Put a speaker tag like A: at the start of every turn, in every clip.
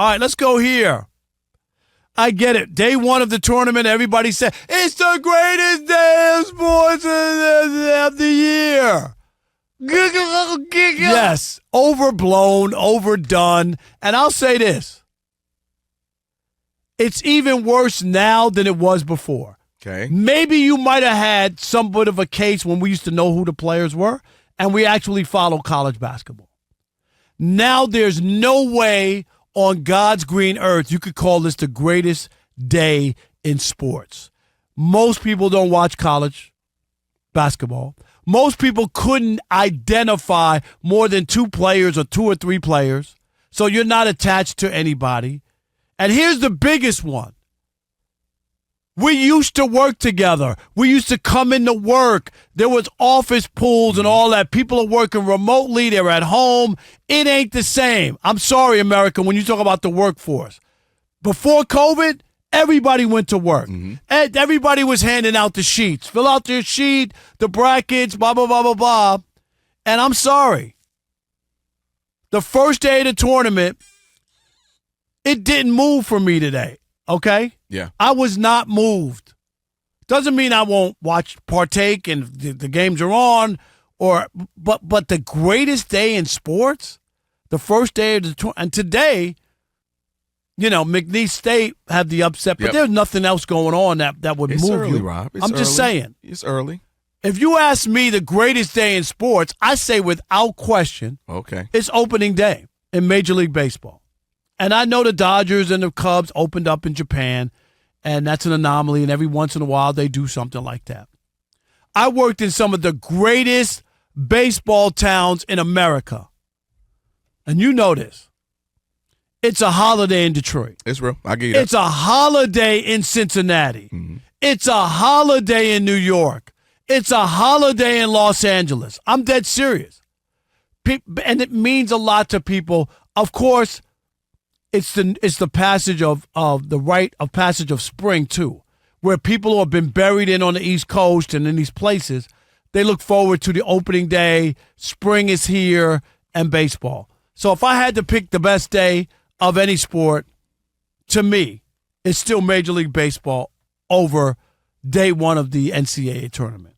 A: All right, let's go here. I get it. Day one of the tournament, everybody said, it's the greatest day of sports of the year. Yes, overblown, overdone. And I'll say this. It's even worse now than it was before.
B: Okay.
A: Maybe you might have had some bit of a case when we used to know who the players were, and we actually follow college basketball. Now there's no way on God's green earth you could call this the greatest day in sports. Most people don't watch college basketball. Most people couldn't identify more than 2 players or 2 or 3 players, so you're not attached to anybody. And here's the biggest one. We used to work together. We used to come into work. There was office pools and all that. People are working remotely. They're at home. It ain't the same. I'm sorry, America, when you talk about the workforce. Before COVID, everybody went to work.
B: Mm-hmm.
A: And everybody was handing out the sheets. Fill out your sheet, the brackets, blah, blah, blah, blah, blah. And I'm sorry. The first day of the tournament, it didn't move for me today. Okay?
B: Yeah.
A: I was not moved. Doesn't mean I won't partake and the games are on, but the greatest day in sports, the first day of the tournament, and today, McNeese State had the upset, but there's nothing else going on that would
B: It's
A: move
B: early,
A: you.
B: Rob. It's
A: I'm just saying.
B: It's early.
A: If you ask me the greatest day in sports, I say without question,
B: Okay,
A: it's opening day in Major League Baseball. And I know the Dodgers and the Cubs opened up in Japan, and that's an anomaly, and every once in a while they do something like that. I worked in some of the greatest baseball towns in America, and you know this. It's a holiday in Detroit.
B: it's real. I get you that.
A: It's a holiday in Cincinnati.
B: Mm-hmm.
A: It's a holiday in New York. It's a holiday in Los Angeles. I'm dead serious. And it means a lot to people. Of course, it's the passage of the rite of passage of spring, too, where people who have been buried in on the East Coast and in these places, they look forward to the opening day. Spring is here and baseball. So if I had to pick the best day of any sport, to me, it's still Major League Baseball over day one of the NCAA tournament.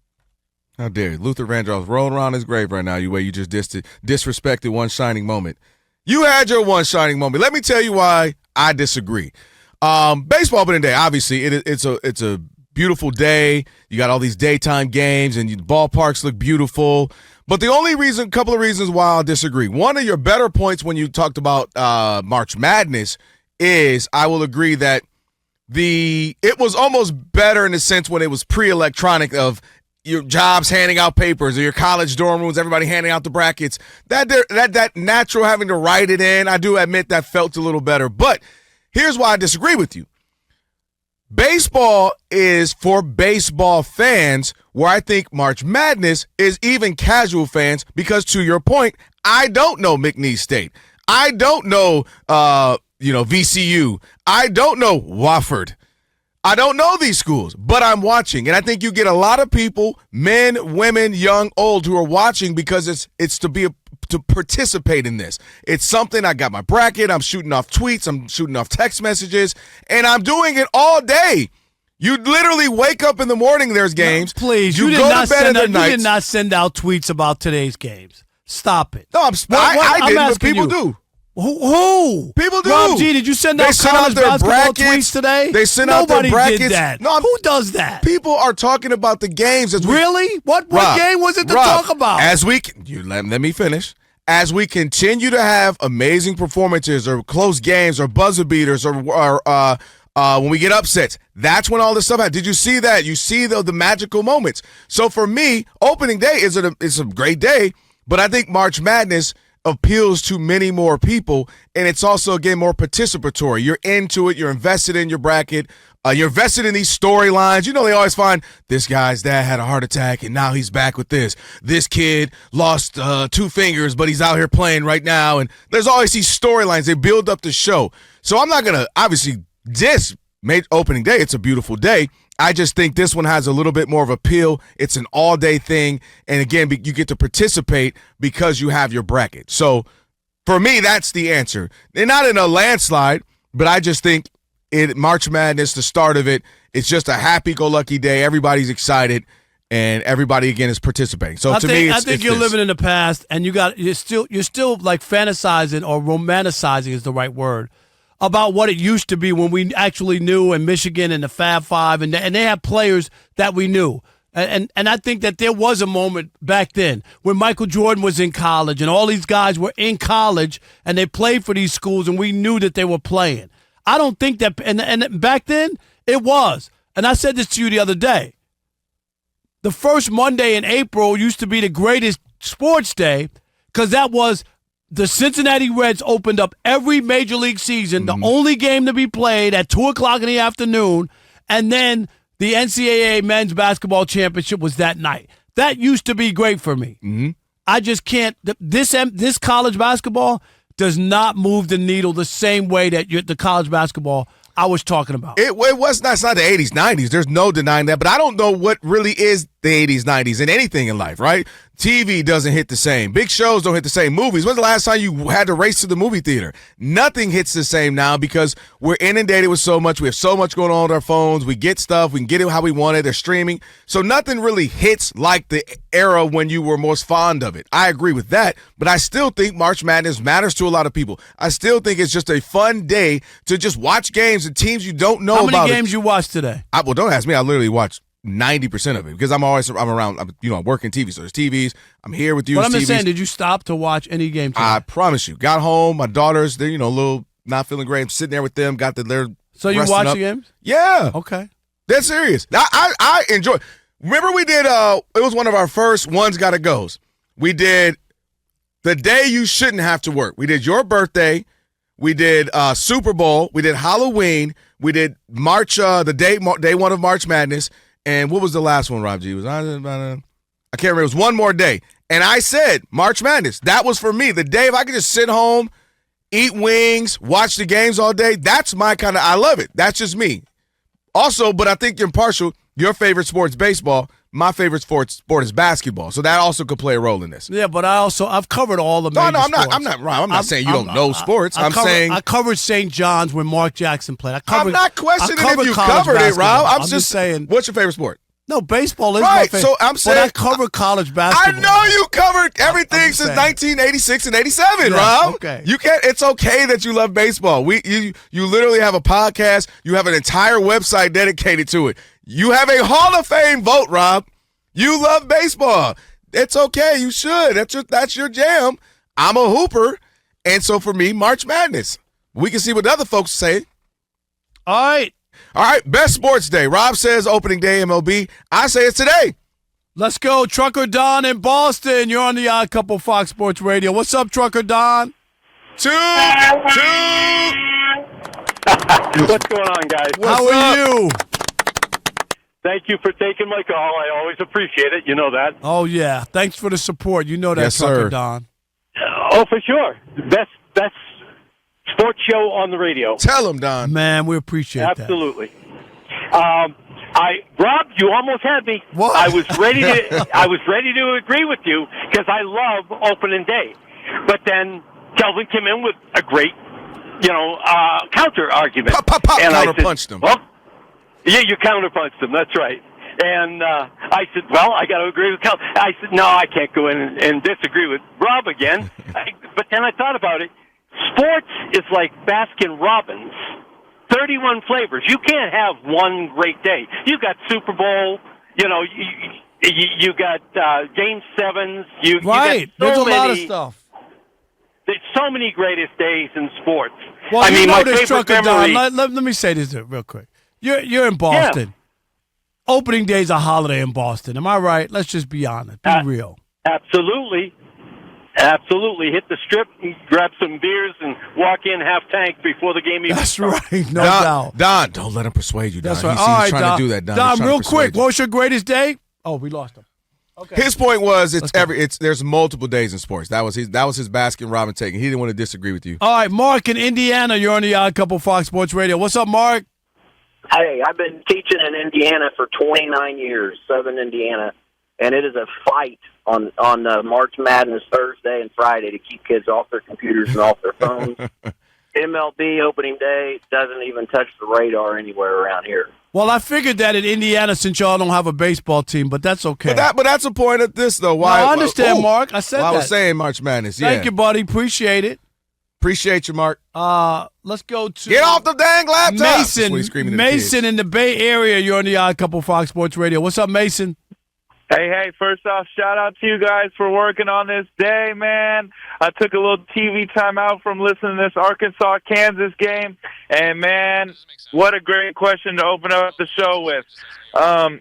B: How dare you? Luther Vandross rolling around his grave right now, you just disrespected one shining moment. You had your one shining moment. Let me tell you why I disagree. Baseball opening day, obviously, it's a beautiful day. You got all these daytime games, and the ballparks look beautiful. But the couple of reasons why I'll disagree. One of your better points when you talked about March Madness is I will agree that it was almost better in the sense when it was pre-electronic of your jobs handing out papers or your college dorm rooms, everybody handing out the brackets. That natural having to write it in, I do admit that felt a little better. But here's why I disagree with you. Baseball is for baseball fans, where I think March Madness is even casual fans, because to your point, I don't know McNeese State. I don't know VCU. I don't know Wofford. I don't know these schools, but I'm watching. And I think you get a lot of people, men, women, young, old, who are watching because it's to participate in this. It's something. I got my bracket. I'm shooting off tweets. I'm shooting off text messages. And I'm doing it all day. You literally wake up in the morning, there's games.
A: No, please, you
B: go to bed at night.
A: You did not send out tweets about today's games. Stop it.
B: No, I didn't, but people do.
A: Who?
B: People do.
A: Rob G, did you send out college basketball tweets today?
B: They sent out their brackets.
A: Nobody did that.
B: No,
A: who does that?
B: People are talking about the games.
A: Really? What game was it to talk about?
B: Let me finish. As we continue to have amazing performances or close games or buzzer beaters or when we get upsets, that's when all this stuff happens. Did you see that? You see the magical moments. So for me, opening day is a great day, but I think March Madness appeals to many more people, and it's also, again, more participatory. You're into it. You're invested in your bracket. You're invested in these storylines. You know, they always find this guy's dad had a heart attack, and now he's back with this. This kid lost 2 fingers, but he's out here playing right now. And there's always these storylines. They build up the show. So I'm not going to, obviously, opening day. It's a beautiful day. I just think this one has a little bit more of appeal. It's an all-day thing. And, again, you get to participate because you have your bracket. So For me, that's the answer. They're not in a landslide, but I just think March Madness, the start of it, it's just a happy-go-lucky day. Everybody's excited, and everybody again is participating. So I think
A: you're living in the past, and you're still like fantasizing or romanticizing is the right word about what it used to be when we actually knew in Michigan and the Fab Five, and they had players that we knew. And I think that there was a moment back then when Michael Jordan was in college and all these guys were in college and they played for these schools and we knew that they were playing. I don't think that, and back then it was. And I said this to you the other day. The first Monday in April used to be the greatest sports day because that was the Cincinnati Reds opened up every major league season, the only game to be played at 2 o'clock in the afternoon, and then the NCAA men's basketball championship was that night. That used to be great for me.
B: Mm-hmm.
A: I just can't. This college basketball does not move the needle the same way that the college basketball I was talking about.
B: It was not. It's not the 80s, 90s. There's no denying that. But I don't know what really is the 80s, 90s in anything in life, right? TV doesn't hit the same. Big shows don't hit the same. Movies. When's the last time you had to race to the movie theater? Nothing hits the same now because we're inundated with so much. We have so much going on with our phones. We get stuff. We can get it how we want it. They're streaming. So nothing really hits like the era when you were most fond of it. I agree with that. But I still think March Madness matters to a lot of people. I still think it's just a fun day to just watch games and teams you don't know about.
A: How many games you watched today?
B: Well, don't ask me. I literally watched 90% of it because I'm around. I'm working TV, so there's TVs. I'm here with you.
A: But I'm just saying, did you stop to watch any game today?
B: I promise you. Got home, my daughters, they're a little not feeling great. I'm sitting there with them.
A: So you watch the games?
B: Yeah.
A: Okay.
B: That's serious. I enjoy. Remember we did. It was one of our first ones gotta goes. We did the day you shouldn't have to work. We did your birthday. We did Super Bowl. We did Halloween. We did March. The day one of March Madness. And what was the last one, Rob G? I can't remember. It was one more day. And I said, March Madness. That was for me. The day if I could just sit home, eat wings, watch the games all day, that's my kind of, I love it. That's just me. Also, but I think you're impartial. Your favorite sport's baseball. My favorite sport is basketball. So that also could play a role in this.
A: Yeah, but I've covered all the major sports.
B: I'm not right. I'm not saying you don't know sports. I'm saying
A: I covered St. John's when Mark Jackson played.
B: I'm not questioning if you covered it, Rob. I'm just saying. What's your favorite sport?
A: No, baseball is my favorite.
B: So I'm saying,
A: but I cover college basketball.
B: I know you covered everything since 1986 and 87, Rob.
A: Okay.
B: You can't. It's okay that you love baseball. You literally have a podcast. You have an entire website dedicated to it. You have a Hall of Fame vote, Rob. You love baseball. It's okay. You should. That's your jam. I'm a hooper, and so for me, March Madness. We can see what other folks say.
A: All right.
B: Best sports day. Rob says opening day MLB. I say it's today.
A: Let's go. Trucker Don in Boston. You're on the Odd Couple Fox Sports Radio. What's up, Trucker Don?
B: Two.
C: What's going on, guys?
A: How are you?
C: Thank you for taking my call. I always appreciate it. You know that.
A: Oh, yeah. Thanks for the support. You know that,
B: yes,
A: Trucker
B: sir.
A: Don.
C: Oh, for sure. Best sports show on the radio.
B: Tell him, Don.
A: Man, we appreciate that.
C: Absolutely. Rob, you almost had me.
A: What?
C: I was ready to agree with you because I love opening day. But then Kelvin came in with a great, counter argument.
B: Pop,
C: and
B: counter-punched him.
C: Well, yeah, you counterpunched him. That's right. And I said, well, I got to agree with Kelvin. I said, no, I can't go in and disagree with Rob again. But then I thought about it. Sports is like Baskin Robbins. 31 flavors. You can't have one great day. You got Super Bowl. You got Game 7s.
A: Right.
C: There's
A: a lot of stuff.
C: There's so many greatest days in sports.
A: Well,
C: my
A: this,
C: favorite
A: Trucker
C: memory.
A: Don. Let me say this real quick. You're in Boston.
C: Yeah.
A: Opening day's a holiday in Boston. Am I right? Let's just be honest. Be real.
C: Absolutely. Hit the strip, and grab some beers, and walk in half tank before the game even starts.
A: Right. No doubt.
B: Don, don't let him persuade you, Don.
A: That's right.
B: He's trying
A: Don,
B: to do that, Don.
A: Don, real quick, what was your greatest day? Oh, we lost him. Okay.
B: His point was there's multiple days in sports. That was his Baskin Robbins take, and he didn't want to disagree with you.
A: All right, Mark in Indiana, you're on the Odd Couple Fox Sports Radio. What's up, Mark?
D: Hey, I've been teaching in Indiana for 29 years, Southern Indiana, and it is a fight on March Madness Thursday and Friday to keep kids off their computers and off their phones. MLB opening day doesn't even touch the radar anywhere around here.
A: Well, I figured that in Indiana, since y'all don't have a baseball team, but that's okay.
B: But that's a point of this, though.
A: Why? No, I understand, Mark. I said that.
B: I was saying March Madness. Yeah.
A: Thank you, buddy. Appreciate it.
B: Appreciate you, Mark.
A: Let's go to
B: get off the dang laptop.
A: Mason in the Bay Area. You're on the Odd Couple Fox Sports Radio. What's up, Mason?
E: Hey, first off, shout out to you guys for working on this day, man. I took a little TV time out from listening to this Arkansas-Kansas game, and, man, what a great question to open up the show with. I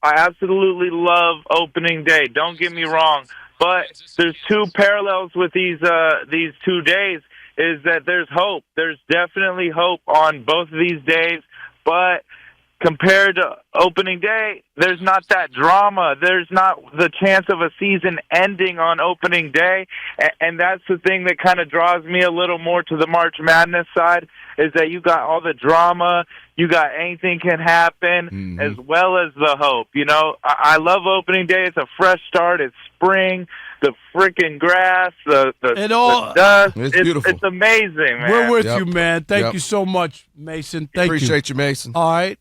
E: absolutely love opening day. Don't get me wrong, but there's two parallels with these 2 days, is that there's hope. There's definitely hope on both of these days, but compared to opening day, there's not that drama. There's not the chance of a season ending on opening day. And that's the thing that kind of draws me a little more to the March Madness side, is that you got all the drama, you got anything can happen, as well as the hope. You know, I love opening day. It's a fresh start. It's spring. The freaking grass, the dust.
B: It's beautiful.
E: It's amazing, man.
A: We're with you, man. Thank you so much, Mason. Thank you.
B: Appreciate you, Mason.
A: All right.